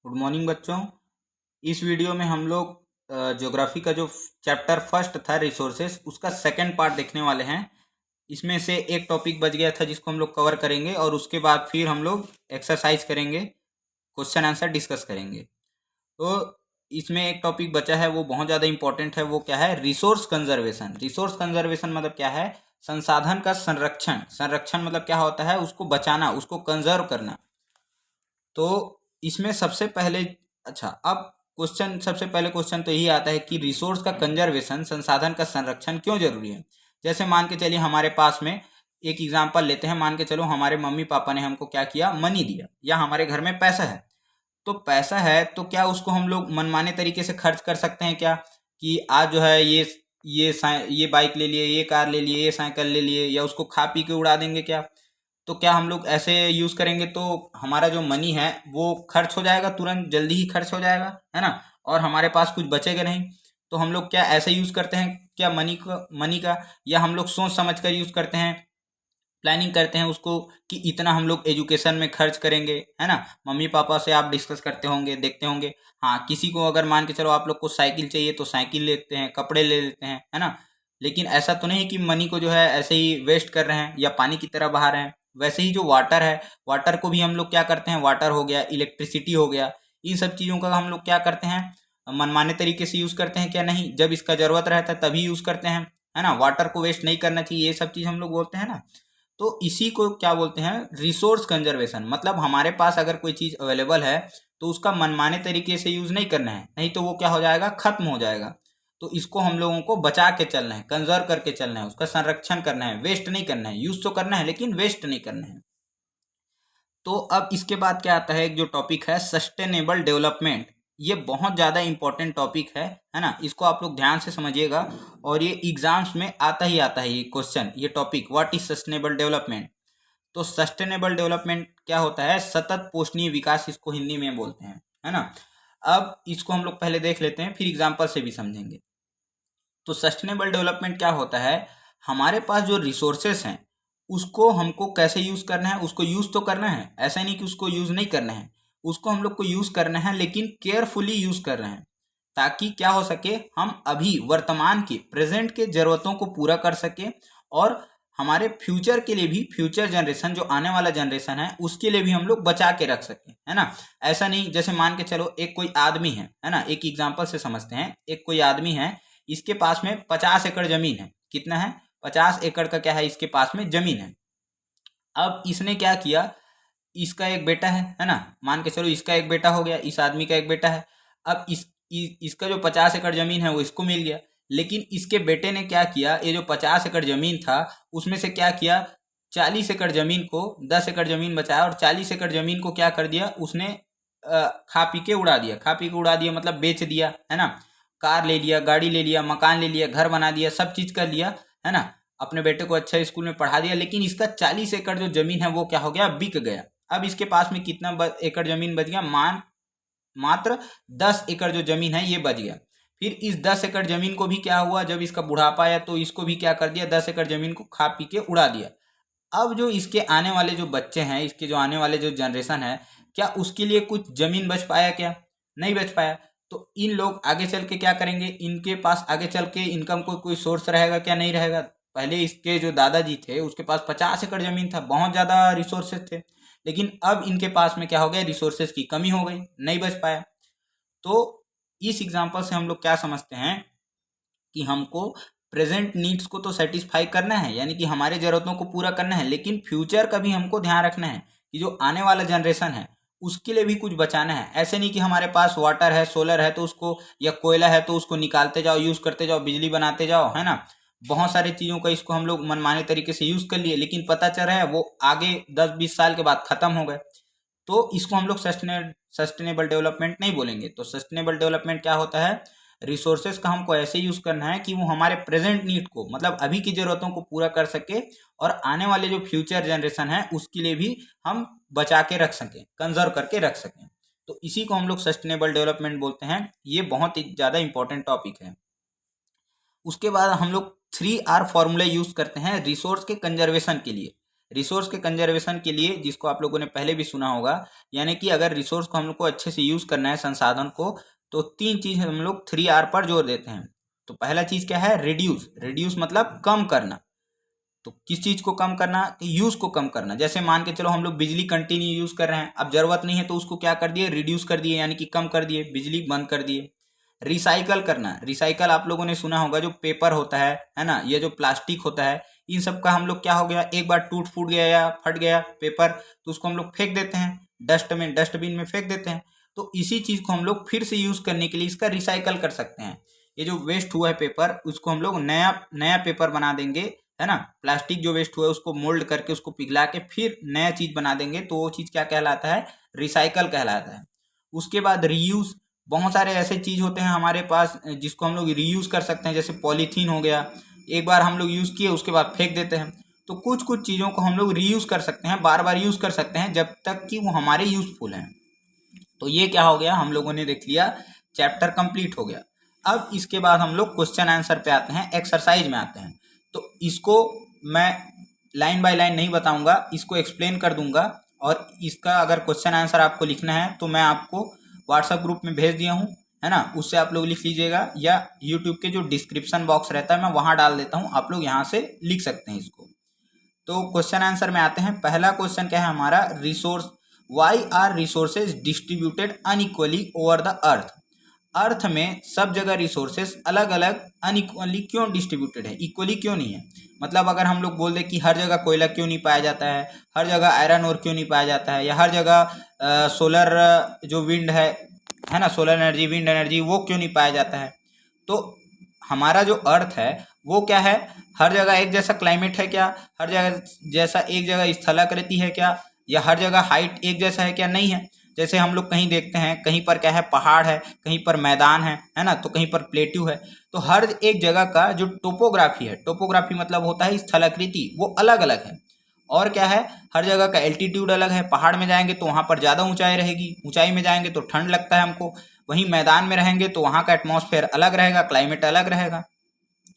Good morning बच्चों। इस video में हम लोग ज्योग्राफी का जो चैप्टर फर्स्ट था रिसोर्सेस, उसका सेकंड पार्ट देखने वाले हैं। इसमें से एक टॉपिक बच गया था जिसको हम लोग कवर करेंगे और उसके बाद फिर हम लोग एक्सरसाइज करेंगे, क्वेश्चन आंसर डिस्कस करेंगे। तो इसमें एक टॉपिक बचा है, वो बहुत ज़्यादा इंपॉर्टेंट है। वो क्या है? Resource conservation. रिसोर्स कंजर्वेशन मतलब क्या है? संसाधन का संरक्षण। संरक्षण मतलब क्या होता है? उसको बचाना, उसको कंजर्व करना। तो इसमें सबसे पहले अब सबसे पहले क्वेश्चन तो यही आता है कि रिसोर्स का कंजर्वेशन, संसाधन का संरक्षण क्यों जरूरी है। जैसे मान के चलिए हमारे पास में एक एग्जांपल लेते हैं। मान के चलो हमारे मम्मी पापा ने हमको क्या किया, मनी दिया, या हमारे घर में पैसा है। तो पैसा है तो क्या उसको हम लोग मनमाने तरीके से खर्च कर सकते हैं क्या? कि आज जो है ये बाइक ले लिए, ये कार ले लिए, ये साइकिल ले लिए, या उसको खा पी के उड़ा देंगे क्या? तो क्या हम लोग ऐसे यूज करेंगे तो हमारा जो मनी है वो खर्च हो जाएगा, तुरंत जल्दी ही खर्च हो जाएगा, है ना। और हमारे पास कुछ बचेगा नहीं। तो हम लोग क्या ऐसे यूज करते हैं क्या मनी का, या हम लोग सोच समझ कर यूज करते हैं, प्लानिंग करते हैं उसको कि इतना हम लोग एजुकेशन में खर्च करेंगे, है ना। मम्मी पापा से आप डिस्कस करते होंगे, देखते होंगे। हाँ, किसी को अगर मान के चलो आप लोग को साइकिल चाहिए तो साइकिल लेते हैं, कपड़े ले लेते हैं, है ना। लेकिन ऐसा तो नहीं कि मनी को जो है ऐसे ही वेस्ट कर रहे हैं या पानी की तरह बहा रहे हैं। वैसे ही जो वाटर है, वाटर को भी हम लोग क्या करते हैं, वाटर हो गया, इलेक्ट्रिसिटी हो गया, इन सब चीज़ों का हम लोग क्या करते हैं, मनमाने तरीके से यूज करते हैं क्या? नहीं, जब इसका जरूरत रहता है तभी यूज करते हैं, है ना। वाटर को वेस्ट नहीं करना चाहिए, ये सब चीज़ हम लोग बोलते हैं ना। तो इसी को क्या बोलते हैं, रिसोर्स कंजर्वेशन। मतलब हमारे पास अगर कोई चीज़ अवेलेबल है तो उसका मनमाने तरीके से यूज़ नहीं करना है, नहीं तो वो क्या हो जाएगा, खत्म हो जाएगा। तो इसको हम लोगों को बचा के चलना है, कंजर्व करके चलना है, उसका संरक्षण करना है, वेस्ट नहीं करना है। यूज तो करना है लेकिन वेस्ट नहीं करना है। तो अब इसके बाद क्या आता है, एक जो टॉपिक है सस्टेनेबल डेवलपमेंट। ये बहुत ज़्यादा इंपॉर्टेंट टॉपिक है ना। इसको आप लोग ध्यान से समझिएगा और ये एग्जाम्स में आता ही आता है ये क्वेश्चन, ये topic, what is sustainable development. तो सस्टेनेबल डेवलपमेंट क्या होता है? सतत पोषणीय विकास इसको हिंदी में बोलते हैं, है ना। अब इसको हम लोग पहले देख लेते हैं, फिर एग्जाम्पल से भी समझेंगे। तो सस्टेनेबल डेवलपमेंट क्या होता है? हमारे पास जो रिसोर्सेस हैं उसको हमको कैसे यूज करना है, उसको यूज तो करना है, ऐसा नहीं कि उसको यूज नहीं करना है। उसको हम लोग को यूज करना है लेकिन केयरफुली यूज कर रहे हैं, ताकि क्या हो सके, हम अभी वर्तमान के, प्रेजेंट के जरूरतों को पूरा कर सके, और हमारे फ्यूचर के लिए भी, फ्यूचर जनरेशन जो आने वाला जनरेशन है उसके लिए भी हम लोग बचा के रख सके, है ना। ऐसा नहीं, जैसे मान के चलो एक कोई आदमी है ना, एक एग्जाम्पल से समझते हैं। एक कोई आदमी है, इसके पास में 50 एकड़ जमीन है। कितना है? 50 एकड़ का क्या है, इसके पास में जमीन है। अब इसने क्या किया, इसका एक बेटा है ना, मान के चलो इसका एक बेटा हो गया, इस आदमी का एक बेटा है। अब इसका जो 50 एकड़ जमीन है वो इसको मिल गया। लेकिन इसके बेटे ने क्या किया, ये जो 50 एकड़ जमीन था उसमें से क्या किया, 40 एकड़ जमीन को, 10 एकड़ जमीन बचाया और 40 एकड़ जमीन को क्या कर दिया उसने, खा पी के उड़ा दिया। खा पी के उड़ा दिया मतलब बेच दिया, है ना। कार ले लिया, गाड़ी ले लिया, मकान ले लिया, घर बना दिया, सब चीज कर लिया, है ना। अपने बेटे को अच्छा स्कूल में पढ़ा दिया, लेकिन इसका 40 एकड़ जो जमीन है वो क्या हो गया, बिक गया। अब इसके पास में कितना एकड़ जमीन बच गया, मात्र 10 एकड़ जो जमीन है ये बच गया। फिर इस 10 एकड़ जमीन को भी क्या हुआ, जब इसका बुढ़ापा आया तो इसको भी क्या कर दिया, 10 एकड़ जमीन को खा पी के उड़ा दिया। अब जो इसके आने वाले जो बच्चे हैं, इसके जो आने वाले जो जनरेशन है, क्या उसके लिए कुछ जमीन बच पाया क्या? नहीं बच पाया। तो इन लोग आगे चल के क्या करेंगे, इनके पास आगे चल के इनकम को कोई सोर्स रहेगा क्या? नहीं रहेगा। पहले इसके जो दादाजी थे उसके पास 50 एकड़ जमीन था, बहुत ज़्यादा रिसोर्सेज थे। लेकिन अब इनके पास में क्या हो गया, रिसोर्सेज की कमी हो गई, नहीं बच पाया। तो इस एग्जाम्पल से हम लोग क्या समझते हैं कि हमको प्रेजेंट नीड्स को तो सेटिस्फाई करना है, यानी कि हमारे ज़रूरतों को पूरा करना है, लेकिन फ्यूचर का भी हमको ध्यान रखना है कि जो आने वाला जनरेशन है उसके लिए भी कुछ बचाना है। ऐसे नहीं कि हमारे पास वाटर है, सोलर है तो उसको, या कोयला है तो उसको निकालते जाओ, यूज़ करते जाओ, बिजली बनाते जाओ, है ना। बहुत सारी चीज़ों का इसको हम लोग मनमाने तरीके से यूज़ कर लिए, लेकिन पता चल रहा है वो आगे 10-20 साल के बाद ख़त्म हो गए। तो इसको हम लोग सस्टेनेबल डेवलपमेंट नहीं बोलेंगे। तो सस्टेनेबल डेवलपमेंट क्या होता है, रिसोर्सेज का हमको ऐसे यूज करना है कि वो हमारे प्रेजेंट नीड को, मतलब अभी की जरूरतों को पूरा कर सके, और आने वाले जो फ्यूचर जनरेशन है उसके लिए भी हम बचा के रख सकें, कंजर्व करके रख सकें। तो इसी को हम लोग सस्टेनेबल डेवलपमेंट बोलते हैं। ये बहुत ही ज़्यादा इंपॉर्टेंट टॉपिक है। उसके बाद हम लोग 3R फॉर्मूले यूज करते हैं रिसोर्स के कंजर्वेशन के लिए। रिसोर्स के कंजर्वेशन के लिए, जिसको आप लोगों ने पहले भी सुना होगा, यानी कि अगर रिसोर्स को हम लोग को अच्छे से यूज़ करना है, संसाधन को, तो 3 चीज़ हम लोग 3R पर जोर देते हैं। तो पहला चीज़ क्या है? रिड्यूस। रिड्यूस मतलब कम करना। तो किस चीज़ को कम करना? कि यूज़ को कम करना। जैसे मान के चलो हम लोग बिजली कंटिन्यू यूज़ कर रहे हैं, अब ज़रूरत नहीं है तो उसको क्या कर दिए? रिड्यूस कर दिए, यानी कि कम कर दिए, बिजली बंद कर दिए। रिसाइकल करना। रिसाइकल आप लोगों ने सुना होगा, जो पेपर होता है ना, ये जो प्लास्टिक होता है, इन सब का हम लोग क्या हो गया, एक बार टूट फूट गया या फट गया पेपर, तो उसको हम लोग फेंक देते हैं डस्टबिन में फेंक देते हैं। तो इसी चीज़ को हम लोग फिर से यूज़ करने के लिए इसका रिसाइकल कर सकते हैं। ये जो वेस्ट हुआ है पेपर, उसको हम लोग नया नया पेपर बना देंगे, है ना। प्लास्टिक जो वेस्ट हुआ है उसको मोल्ड करके, उसको पिघला के फिर नया चीज़ बना देंगे, तो वो चीज़ क्या कहलाता है? रिसाइकल कहलाता है। उसके बाद रीयूज़। बहुत सारे ऐसे चीज़ होते हैं हमारे पास जिसको हम लोग रीयूज़ कर सकते हैं, जैसे पॉलीथीन हो गया, एक बार हम लोग यूज़ किए उसके बाद फेंक देते हैं। तो कुछ कुछ चीज़ों को हम लोग रीयूज़ कर सकते हैं, बार बार यूज़ कर सकते हैं, जब तक कि वो हमारे यूज़फुल हैं। तो ये क्या हो गया, हम लोगों ने देख लिया, चैप्टर कंप्लीट हो गया। अब इसके बाद हम लोग क्वेश्चन आंसर पे आते हैं, एक्सरसाइज में आते हैं। तो इसको मैं लाइन बाय लाइन नहीं बताऊंगा, इसको एक्सप्लेन कर दूंगा, और इसका अगर क्वेश्चन आंसर आपको लिखना है तो मैं आपको व्हाट्सएप ग्रुप में भेज दिया हूँ, है ना, उससे आप लोग लिख लीजिएगा, या यूट्यूब के जो डिस्क्रिप्शन बॉक्स रहता है मैं वहाँ डाल देता हूँ, आप लोग यहाँ से लिख सकते हैं इसको। तो क्वेश्चन आंसर में आते हैं। पहला क्वेश्चन क्या है हमारा? Resource, why are resources distributed unequally over the earth. Earth में सब जगह रिसोर्सेस अलग अलग अनइक्वली क्यों डिस्ट्रीब्यूटेड है, इक्वली क्यों नहीं है? मतलब अगर हम लोग बोल दें कि हर जगह कोयला क्यों नहीं पाया जाता है, हर जगह आयरन ओर क्यों नहीं पाया जाता है, या हर जगह सोलर जो विंड है ना, सोलर एनर्जी, विंड एनर्जी, वो क्यों नहीं पाया जाता है? तो हमारा जो अर्थ है वो क्या है? हर जगह एक जैसा क्लाइमेट है क्या? हर जगह जैसा एक जगह स्थलाकृति है क्या? या हर जगह हाइट एक जैसा है क्या? नहीं है। जैसे हम लोग कहीं देखते हैं, कहीं पर क्या है, पहाड़ है, कहीं पर मैदान है ना, तो कहीं पर प्लेट्यू है। तो हर एक जगह का जो टोपोग्राफी है, टोपोग्राफी मतलब होता है स्थलाकृति, वो अलग अलग है। और क्या है, हर जगह का एल्टीट्यूड अलग है। पहाड़ में जाएंगे तो वहाँ पर ज़्यादा ऊंचाई रहेगी, ऊंचाई में जाएंगे तो ठंड लगता है हमको। वहीं मैदान में रहेंगे तो वहाँ का एटमॉस्फेयर अलग रहेगा, क्लाइमेट अलग रहेगा,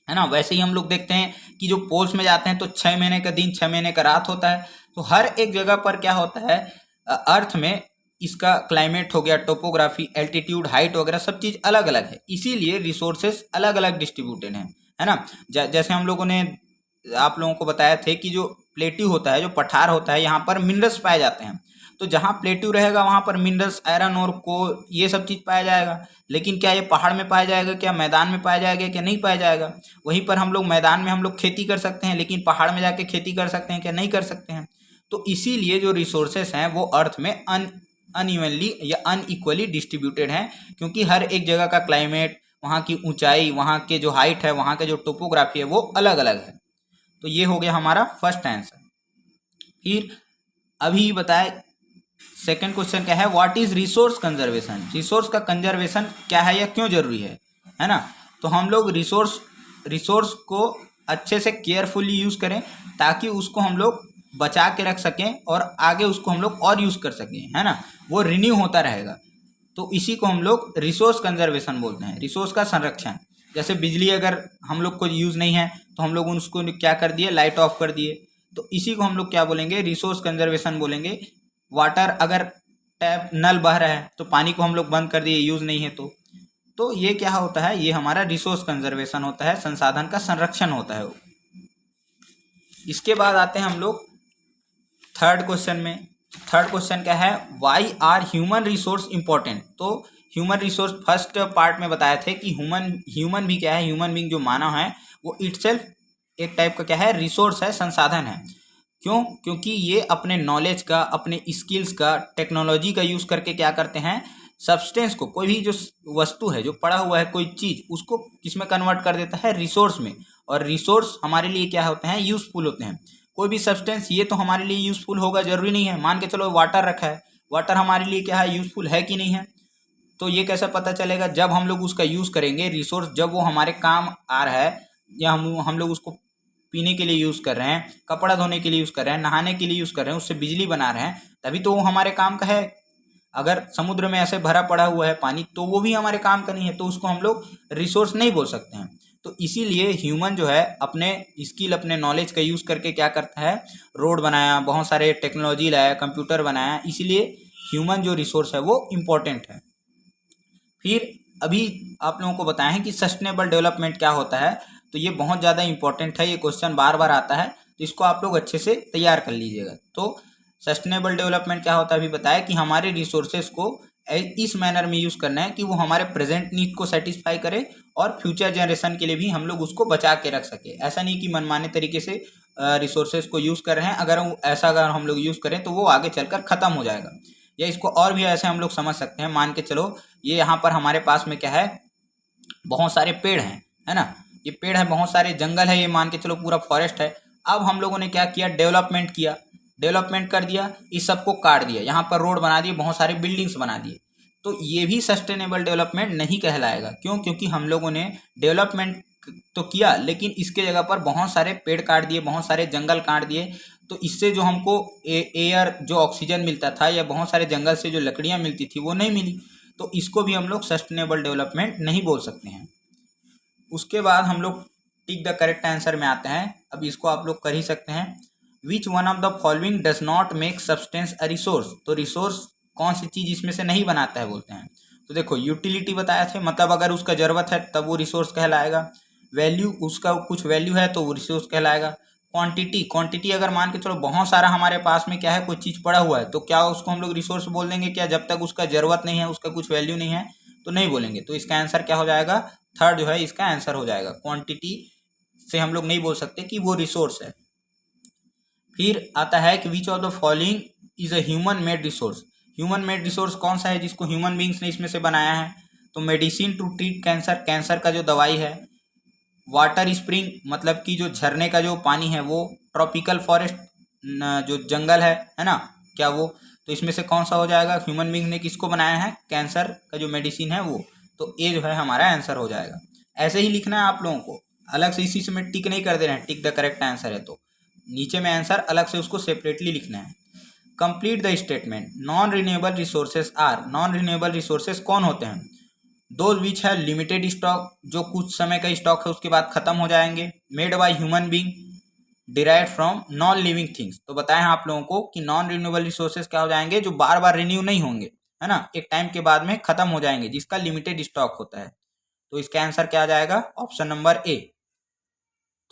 है ना। वैसे ही हम लोग देखते हैं कि जो पोल्स में जाते हैं तो 6 महीने का दिन 6 महीने का रात होता है। तो हर एक जगह पर क्या होता है, अर्थ में इसका क्लाइमेट हो गया, टोपोग्राफी, एल्टीट्यूड, हाइट वगैरह सब चीज़ अलग अलग है, इसीलिए रिसोर्सेस अलग अलग डिस्ट्रीब्यूटेड हैं, है ना। जैसे हम लोगों ने आप लोगों को बताया थे कि जो प्लेट्यू होता है, जो पठार होता है, यहाँ पर मिनरल्स पाए जाते हैं। तो जहाँ प्लेट्यू रहेगा वहाँ पर मिनरल्स, आयरन और को ये सब चीज़ पाया जाएगा। लेकिन क्या ये पहाड़ में पाया जाएगा क्या, मैदान में पाया जाएगा क्या? नहीं पाया जाएगा। वहीं पर हम लोग मैदान में हम लोग खेती कर सकते हैं, लेकिन पहाड़ में जाके खेती कर सकते हैं क्या? नहीं कर सकते हैं। तो इसीलिए जो रिसोर्सेस हैं वो अर्थ में अनइवनली या अनइक्वली डिस्ट्रीब्यूटेड हैं, क्योंकि हर एक जगह का क्लाइमेट, वहाँ की ऊंचाई, वहाँ के जो हाइट है, वहाँ के जो टोपोग्राफी है वो अलग अलग है। तो ये हो गया हमारा फर्स्ट आंसर। फिर अभी बताए सेकंड क्वेश्चन क्या है, what is resource conservation. Resource का कंजर्वेशन क्या है या क्यों जरूरी है ना। तो हम लोग रिसोर्स को अच्छे से केयरफुली यूज़ करें, ताकि उसको हम लोग बचा के रख सकें और आगे उसको हम लोग और यूज़ कर सकें, है ना, वो रिन्यू होता रहेगा। तो इसी को हम लोग रिसोर्स कंजर्वेशन बोलते हैं, रिसोर्स का संरक्षण। जैसे बिजली अगर हम लोग को यूज़ नहीं है तो हम लोग उसको क्या कर दिए, लाइट ऑफ कर दिए। तो इसी को हम लोग क्या बोलेंगे, रिसोर्स कंजर्वेशन बोलेंगे। वाटर, अगर टैप नल बह रहा है तो पानी को हम लोग बंद कर दिए, यूज़ नहीं है तो ये क्या होता है, ये हमारा रिसोर्स कंजर्वेशन होता है, संसाधन का संरक्षण होता है वो। इसके बाद आते हैं हम लोग थर्ड क्वेश्चन में। थर्ड क्वेश्चन क्या है, why are human resource important. तो ह्यूमन रिसोर्स फर्स्ट पार्ट में बताए थे कि ह्यूमन भी क्या है, ह्यूमन बीइंग जो मानव है वो इटसेल्फ एक टाइप का क्या है, रिसोर्स है, संसाधन है। क्यों? क्योंकि ये अपने नॉलेज का, अपने स्किल्स का, टेक्नोलॉजी का यूज़ करके क्या करते हैं, सब्सटेंस को, कोई भी जो वस्तु है, जो पड़ा हुआ है कोई चीज़, उसको किसमें कन्वर्ट कर देता है, रिसोर्स में। और रिसोर्स हमारे लिए क्या होते हैं, यूज़फुल होते हैं। कोई भी सब्सटेंस ये तो हमारे लिए यूज़फुल होगा जरूरी नहीं है। मान के चलो वाटर रखा है, वाटर हमारे लिए क्या है, यूज़फुल है कि नहीं है। तो ये कैसे पता चलेगा, जब हम लोग उसका यूज़ करेंगे, रिसोर्स जब वो हमारे काम आ रहा है, या हम लोग उसको पीने के लिए यूज़ कर रहे हैं, कपड़ा धोने के लिए यूज़ कर रहे हैं, नहाने के लिए यूज़ कर रहे हैं, उससे बिजली बना रहे हैं, तभी तो वो हमारे काम का है। अगर समुद्र में ऐसे भरा पड़ा हुआ है पानी तो वो भी हमारे काम का नहीं है, तो उसको हम लोग रिसोर्स नहीं बोल सकते हैं। तो इसीलिए ह्यूमन जो है अपने स्किल, अपने नॉलेज का यूज़ करके क्या करता है, रोड बनाया, बहुत सारे टेक्नोलॉजी लाया, कंप्यूटर बनाया, इसीलिए ह्यूमन जो रिसोर्स है वो इम्पोर्टेंट है। फिर अभी आप लोगों को बताएं हैं कि सस्टेनेबल डेवलपमेंट क्या होता है, तो ये बहुत ज़्यादा इंपॉर्टेंट है, ये क्वेश्चन बार बार आता है, तो इसको आप लोग अच्छे से तैयार कर लीजिएगा। तो सस्टेनेबल डेवलपमेंट क्या होता है अभी बताया कि हमारे रिसोर्सेज को इस मैनर में यूज़ करना है कि वो हमारे प्रेजेंट नीड को सेटिस्फाई करे और फ्यूचर जनरेशन के लिए भी हम लोग उसको बचा के रख सके। ऐसा नहीं कि मनमाने तरीके से रिसोर्सेज को यूज़ कर रहे हैं, अगर हम लोग यूज़ करें तो वो आगे चलकर ख़त्म हो जाएगा। या इसको और भी ऐसे हम लोग समझ सकते हैं, मान के चलो ये यहाँ पर हमारे पास में क्या है, बहुत सारे पेड़ हैं, है ना, ये पेड़ है, बहुत सारे जंगल है, ये मान के चलो पूरा फॉरेस्ट है। अब हम लोगों ने क्या किया, डेवलपमेंट कर दिया, इस सबको काट दिया, यहाँ पर रोड बना दिए, बहुत सारे बिल्डिंग्स बना दिए, तो ये भी सस्टेनेबल डेवलपमेंट नहीं कहलाएगा। क्यों? क्योंकि हम लोगों ने डेवलपमेंट तो किया लेकिन इसके जगह पर बहुत सारे पेड़ काट दिए, बहुत सारे जंगल काट दिए, तो इससे जो हमको एयर, जो ऑक्सीजन मिलता था, या बहुत सारे जंगल से जो लकड़ियाँ मिलती थी वो नहीं मिली, तो इसको भी हम लोग सस्टेनेबल डेवलपमेंट नहीं बोल सकते हैं। उसके बाद हम लोग टिक द करेक्ट आंसर में आते हैं। अब इसको आप लोग कर ही सकते हैं। Which one of the following does not make substance a resource, तो रिसोर्स कौन सी चीज़ इसमें से नहीं बनाता है बोलते हैं। तो देखो यूटिलिटी बताया थे, मतलब अगर उसका ज़रूरत है तब वो रिसोर्स कहलाएगा। वैल्यू, उसका कुछ वैल्यू है तो वो रिसोर्स कहलाएगा। क्वांटिटी अगर मान के चलो बहुत सारा हमारे पास में क्या है, कोई चीज़ पड़ा हुआ है, तो क्या उसको हम लोग रिसोर्स बोल देंगे क्या? जब तक उसका ज़रूरत नहीं है, उसका कुछ वैल्यू नहीं है तो नहीं बोलेंगे। तो इसका आंसर क्या हो जाएगा, थर्ड जो है इसका आंसर हो जाएगा। क्वांटिटी से हम लोग नहीं बोल सकते कि वो रिसोर्स है। फिर आता है कि which of the following is a human made resource. Human made resource कौन सा है जिसको ह्यूमन बींग्स ने इसमें से बनाया है? तो medicine to treat cancer, cancer का जो दवाई है। वाटर स्प्रिंग, मतलब कि जो झरने का जो पानी है वो। ट्रॉपिकल फॉरेस्ट, जो जंगल है ना, क्या वो? तो इसमें से कौन सा हो जाएगा? ह्यूमन बींग ने किसको बनाया है? कैंसर का जो मेडिसिन है वो। तो ये जो है हमारा आंसर हो जाएगा। ऐसे ही लिखना है आप लोगों को, अलग से इसी में टिक नहीं कर दे रहे हैं, टिक द करेक्ट आंसर है तो नीचे में आंसर अलग से उसको सेपरेटली लिखना है। Complete the statement. Non renewable resources are, non renewable resources कौन होते हैं? दो विच है लिमिटेड स्टॉक, जो कुछ समय का स्टॉक है उसके बाद खत्म हो जाएंगे। Made by human being, derive from non living things. तो बताएं आप लोगों को कि नॉन रिन्यूएबल रिसोर्सेज क्या हो जाएंगे? जो बार बार रिन्यू नहीं होंगे, है ना, एक टाइम के बाद में खत्म हो जाएंगे, जिसका लिमिटेड स्टॉक होता है। तो इसका आंसर क्या आ जाएगा? Option number A.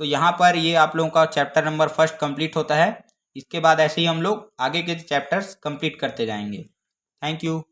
तो यहाँ पर ये आप लोगों का चैप्टर नंबर फर्स्ट कंप्लीट होता है। इसके बाद ऐसे ही हम लोग आगे के चैप्टर्स कंप्लीट करते जाएंगे। Thank you.